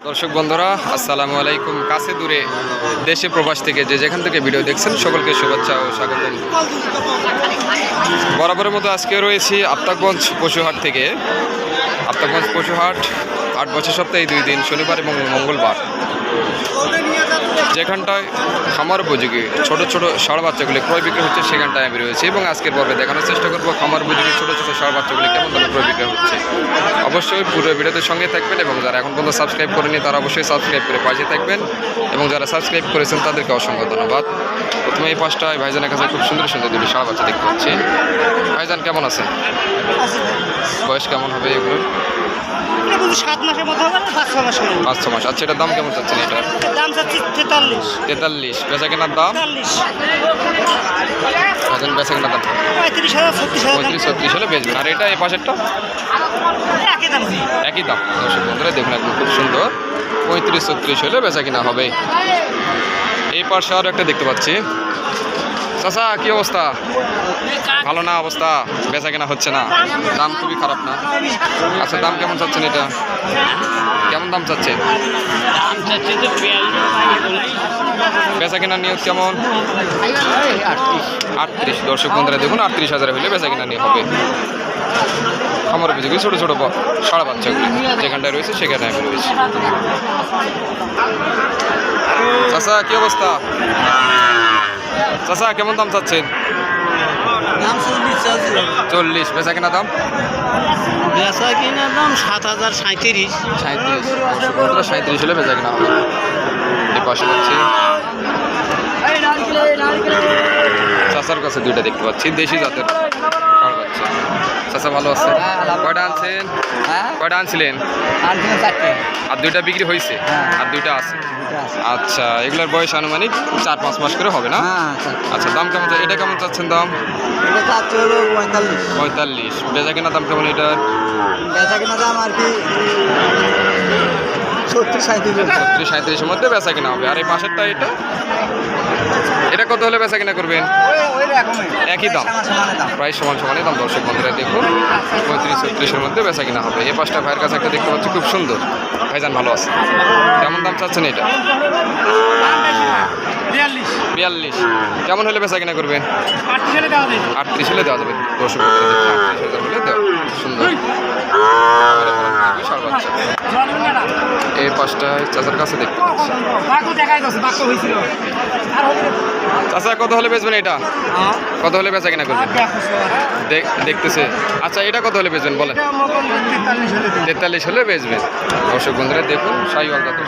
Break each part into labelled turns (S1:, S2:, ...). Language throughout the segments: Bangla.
S1: দর্শক বন্ধুরা আসসালামু আলাইকুম। কাছে দূরে দেশে প্রবাস থেকে যে যেখান থেকে ভিডিও দেখছেন সকলকে শুভেচ্ছা ও স্বাগতম। বরাবরের মতো আজকে রয়েছি আফতাবগঞ্জ পশুহাট থেকে। আফতাবগঞ্জ পশুহাট 8 বছর সপ্তাহে 2 দিন শনিবার এবং মঙ্গলবার, যেখানটায় খামার উপযোগী ছোট ছোট ষাঁড় বাচ্চাগুলি ক্রয় বিক্রি হচ্ছে সেখানটায় আমি রয়েছি এবং আজকের পর্বে দেখানোর চেষ্টা করবো খামার উপযোগী ছোট ছোট ষাঁড় বাচ্চাগুলি কেমন দামে ক্রয় বিক্রি হচ্ছে। অবশ্যই পুরো ভিডিওতে সঙ্গে থাকবেন এবং যারা এখন পর্যন্ত সাবস্ক্রাইব করেনি তারা অবশ্যই সাবস্ক্রাইব করে পাশে থাকবেন এবং যারা সাবস্ক্রাইব করেছেন তাদেরকে অসংখ্য ধন্যবাদ। প্রথমে এই পাঁচটায় ভাইজানের কাছে খুব সুন্দর সুন্দর দুটি ষাঁড় বাচ্চা দেখতে পাচ্ছি। ভাইজান কেমন আছেন? বয়স কেমন হবে এগুলোর?
S2: 7 মাসের মধ্যে হবে, 5-6 মাস হবে।
S1: 5-6 মাস। আচ্ছা, এটার দাম কেমন চাচ্ছেন? এটার
S2: দাম চাচ্ছি 43।
S1: বেচা কেনার দাম
S2: 43।
S1: বেচা কেনার দাম 35-36 হলে বেচবেন। আর এটা এই পাশেরটা একই দাম। দর্শক বন্ধুরা দেখুন, একদম খুব সুন্দর 35-36 হলে বেচা কিনা হবে। এই পাশে আরও একটা দেখতে পাচ্ছি। চাচা কি অবস্থা? ভালো না অবস্থা? বেচা কেনা হচ্ছে না, দাম খুবই খারাপ না? আচ্ছা, দাম কেমন চাচ্ছেন? এটা কেমন দাম চাচ্ছে? বেচা কেনার নিয়োগ কেমন? 38। দর্শক বন্ধুরা দেখুন, 38,000 হলে বেচা কেনা নিয়ে হবে। আমার উপযোগী ছোটো ছোটো ষাঁড় বাচ্চাগুলি যেখানটায় রয়েছে সেখানে আমি রয়েছি। চাচা কি অবস্থা? চাচা কেমন দাম চাচ্ছেন? 40। বেচা কেনা দাম?
S2: বেচা কিনার দাম 7,037।
S1: 37 হলে বেচা কেনা হবে। এই পাশে পাচ্ছি চাচার কাছে দুইটা দেখতে পাচ্ছি দেশি জাতের ষাঁড় বাচ্চা। চাচা ভালো আছে? কয়টা আনছেন? কয়টা আনছিলেন? আর দুইটা বিক্রি হয়েছে আর দুইটা আছে। আচ্ছা, এগুলোর বয়স আনুমানিক 4-5 মাস করে হবে না? আচ্ছা, দাম কেমন? এটা কেমন চাচ্ছেন দাম? 45। বেচা কেনা দাম কেমন এটার?
S2: বেচা কিনা দাম আর কি
S1: 37-37 মধ্যে বেচা কিনা হবে। আর এই পাশেরটা এটা কত হলে বেচা কিনা করবেন? একই দাম, প্রায় সমান সমানই দাম। দর্শক বন্ধুরা দেখুন, 35-36 মধ্যে বেচা কিনা হবে। এই পাশটা ভাইয়ের কাছে একটা দেখতে পাচ্ছি খুব সুন্দর। ভাইজান ভালো আছে? কেমন দাম চাচ্ছেন এটা? 42। কেমন হলে বেচা কিনা করবেন? 38 হলে দেওয়া যাবে। দর্শক বন্ধুরা দেখুন, 38,000 হলে দেওয়া সুন্দর। এই পাঁচটা চাচার কাছে দেখতে পাচ্ছি। চাচা কত হলে বেচবেন এটা? কত হলে বেচা কিনা করবেন? দেখতেছে। আচ্ছা, এটা কত হলে বেচবেন বলেন? 43 হলে বেচবেন। দর্শক বন্ধুরা দেখুন, শাহিওয়াল জাতের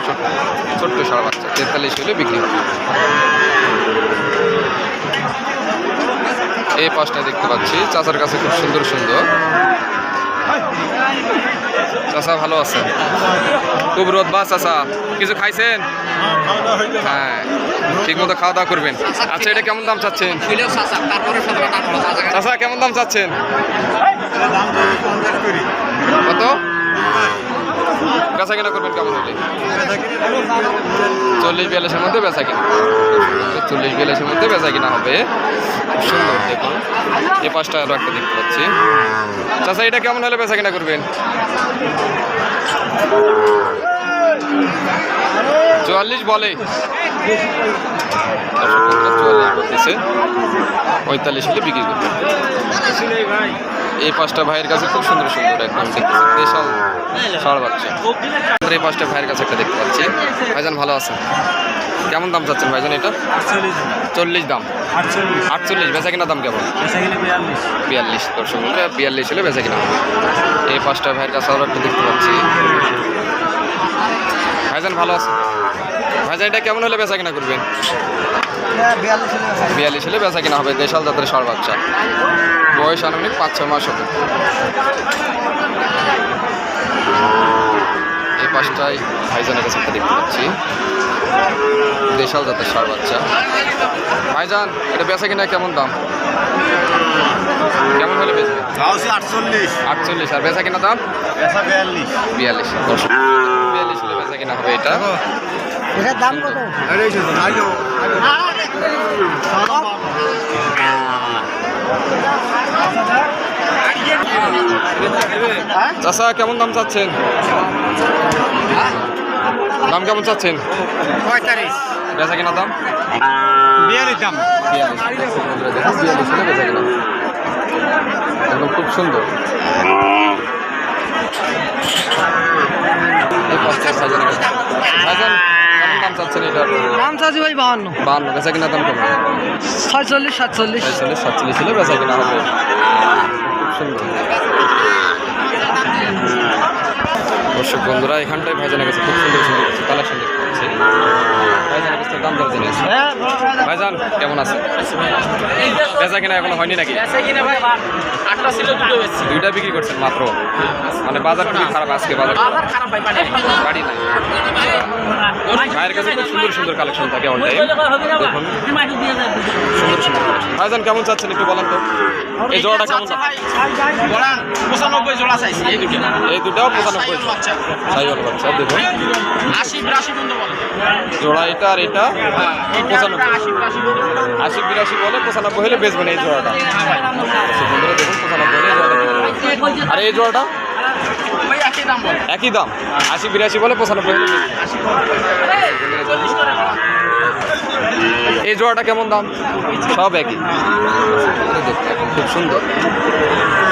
S1: ছোট্ট ষাঁড় বাচ্চা 43 হলে বিক্রি হবে। এই পাঁচটা দেখতে পাচ্ছি চাচার কাছে খুব সুন্দর সুন্দর। চাচা ভালো আছেন? খুব রোদ বা চাচা কিছু খাইছেন? হ্যাঁ, ঠিক মতো খাওয়া দাওয়া করবেন। আচ্ছা, এটা কেমন দাম চাচ্ছেন? চাচা কেমন দাম চাচ্ছেন? কত বেচা কিনা করবেন কেমন হলে? 40-42 মধ্যে বেচা কিনা। 40-42 মধ্যে বেচা কিনা হবে। খুব সুন্দর দেখুন। এই পাঁচটা আরও একটা দেখতে পাচ্ছি। চাচা এটা কেমন হলে বেচা কিনা করবেন? 44 বলে। 44 বলতেছে। 45 হলে বিক্রি করবে। এই পাঁচটা ভাইয়ের কাছে খুব সুন্দর সুন্দর একদম দেখতেছি দেশাল ষাঁড় বাচ্চা। এই পাঁচটা ভাইয়ের কাছে একটা দেখতে পাচ্ছি। ভাইজান ভালো আছে? কেমন দাম চাচ্ছেন ভাইজান এটা? 40 দাম। 48। বেচা কিনা দাম কেমন? 42। দর্শক 42 হলে বেচা কিনা হবে। এই পাঁচটা ভাইয়ের কাছে আরও একটা দেখতে পাচ্ছি। ভাইজান ভালো আছে? ভাইজান এটা কেমন হলে বেচা কিনা করবেন? 42 হলে বেচা কিনা হবে। দেশাল জাতের ষাঁড় বাচ্চা, বয়স আনুমানিক 5-6 মাস হবে। এই পাশটায় ভাইজানের কাছে একটা দেখতে পাচ্ছি দেশাল জাতের ষাঁড় বাচ্চা। ভাইজান এটা বেচা কিনা কেমন দাম? কেমন হলে বেচবে? 48। আর বেচা কিনা দাম? 42। 42 হলে বেচা কিনা হবে। এটা
S2: এটার দাম কত?
S1: চাচা কেমন দাম চাচ্ছেন? দাম কেমন চাচ্ছেন?
S2: 45
S1: বেচা কিনা দাম
S2: 42 দাম
S1: 42 হলে বেচা কিনা একদম খুব সুন্দর। এই পাঁচটা ভাইজান ভাইজান কেমন দাম চাচ্ছেন এটার?
S2: দাম চাচ্ছি ভাই 52
S1: 52 বেচা কিনা দাম কেমন?
S2: 46 47
S1: 47 হলে বেচা কিনা হবে। খুব সুন্দর। দর্শক বন্ধুরা এখানটায় ভাইজানের কাছে খুব সুন্দর সুন্দর কিছু কালেকশন দেখতে পাচ্ছি। ভাইজানের কাছে দাম দর জেনে আসি। ভাইজান কেমন আছে? বেচা কিনা এখনো হয়নি নাকি? দুইটা বিক্রি করছেন মাত্র, মানে বাজার খুবই খারাপ আজকে। বাজার গাড়ি নাই। ভাইয়ের কাছে খুব সুন্দর সুন্দর কালেকশন থাকে অল টাইম। দেখুন সুন্দর সুন্দর কালেকশন। ভাইজান কেমন চাচ্ছেন একটু বলেন তো? এই জোড়াটা কেমন দাম?
S2: 95 জোড়া চাইছি এই দুটো।
S1: এই দুটাও 95 সাইওয়াল বাচ্চা। দেখুন
S2: 80 পর্যন্ত বলে
S1: জোড়া এটা আর এটা 95 80 82 বলে 95 হলে বেচবেন এই জোড়াটা। বন্ধুরা দেখুন 95 হলে এই জোড়াটা বিক্রি হবে। আর এই জোড়াটা
S2: ভাই একই দাম বলে।
S1: একই দাম 80 82 বলে 95 হলে বেচবেন। এই জোড়াটা কেমন দাম? সব একই। দেখতে খুব সুন্দর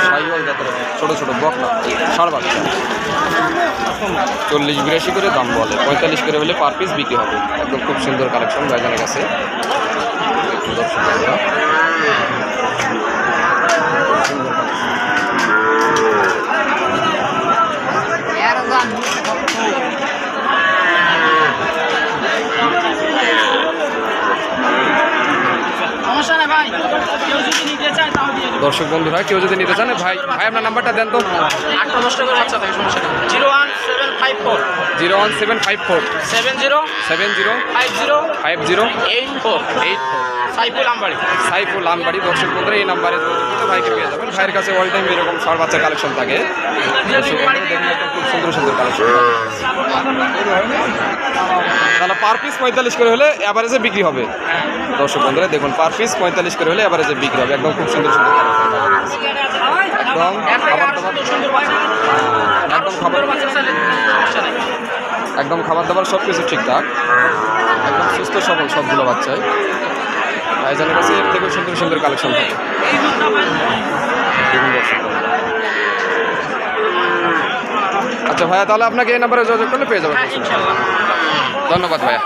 S1: সাইওয়াল জাতের ছোট ছোট বকনা ষাঁড় বাচ্চা। 40 82 করে দাম বলে, 45 করে হলে পার পিস বিক্রি হবে। একদম খুব সুন্দর কালেকশন ভাইজানের কাছে। দর্শক বন্ধুরা দর্শক বন্ধুরা কেউ যদি নিতে চান ভাই আপনার নাম্বারটা দেন তো। 01754 70 50 84 সাইফুল আমবাড়ি। দর্শক বন্ধুরা এই নাম্বারে ভাইকে পেয়ে যাবেন। ভাইয়ের কাছে অল টাইম এরকম ষাঁড় বাচ্চার কালেকশন থাকে। দর্শক বন্ধুরা দেখুন একদম খুব সুন্দর সুন্দর কালেকশন। তাহলে পার পিস 45 করে হলে অ্যাভারেজে বিক্রি হবে। দর্শক বন্ধুরা দেখুন পার পিস 45 করে হলে অ্যাভারেজে বিক্রি হবে। একদম খুব সুন্দর সুন্দর একদম খাবার দাবার সব কিছু ঠিকঠাক, একদম সুস্থ সবল সবগুলো বাচ্চায়। ভাইজানের কাছে এর থেকে সুন্দর সুন্দর কালেকশন থাকে। আচ্ছা ভাইয়া তাহলে আপনাকে এই নাম্বারে যোগাযোগ করলে পেয়ে যাবেন। ধন্যবাদ ভাইয়া।